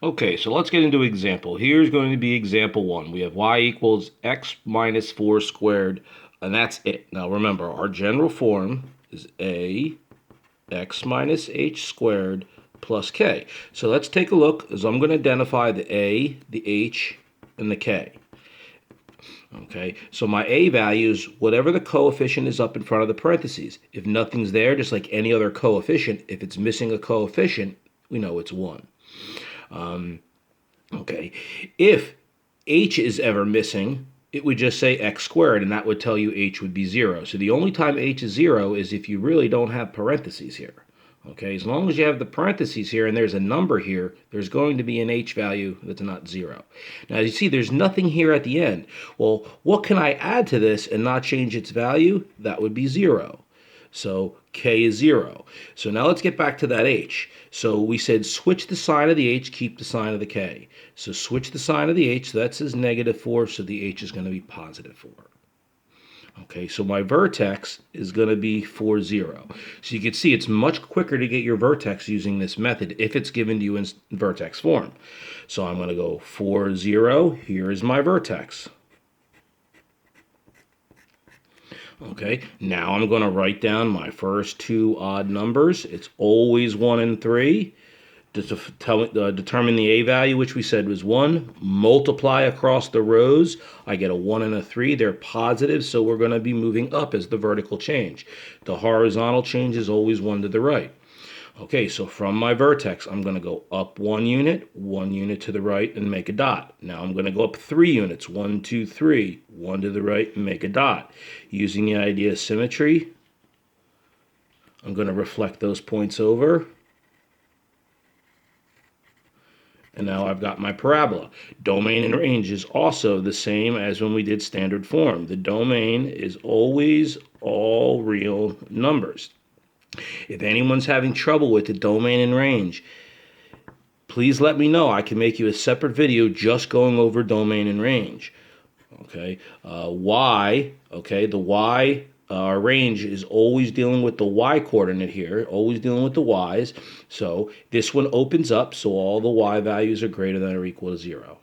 Okay, so let's get into example. Here's going to be example 1. We have y equals x minus 4 squared, and that's it. Now remember, our general form is a x minus h squared plus k. So let's take a look, as I'm going to identify the a, the h, and the k. Okay, so my a value is whatever the coefficient is up in front of the parentheses. If nothing's there, just like any other coefficient, if it's missing a coefficient, we know it's 1. Okay, if h is ever missing, it would just say x squared, and that would tell you h would be 0. So the only time h is 0 is if you really don't have parentheses here. Okay, as long as you have the parentheses here and there's a number here, there's going to be an h value that's not 0. Now you see there's nothing here at the end. Well, what can I add to this and not change its value? That would be 0. So k is 0. So now let's get back to that h. So we said switch the sign of the h, keep the sign of the k. So switch the sign of the h, so that says -4, so the h is going to be +4. Okay, so my vertex is going to be 4, 0. So you can see it's much quicker to get your vertex using this method if it's given to you in vertex form. So I'm going to go 4, 0. Here is my vertex. Okay, now I'm going to write down my first two odd numbers. It's always 1 and 3. Determine the a value, which we said was 1. Multiply across the rows. I get a 1 and a 3. They're positive, so we're going to be moving up as the vertical change. The horizontal change is always 1 to the right. Okay, so from my vertex, I'm going to go up 1 unit to the right, and make a dot. Now I'm going to go up 3 units, 1, 2, 3, 1 to the right, and make a dot. Using the idea of symmetry, I'm going to reflect those points over. And now I've got my parabola. Domain and range is also the same as when we did standard form. The domain is always all real numbers. If anyone's having trouble with the domain and range, please let me know. I can make you a separate video just going over domain and range. Okay, the y range is always dealing with the y coordinate here, always dealing with the y's. So this one opens up, so all the y values are greater than or equal to 0.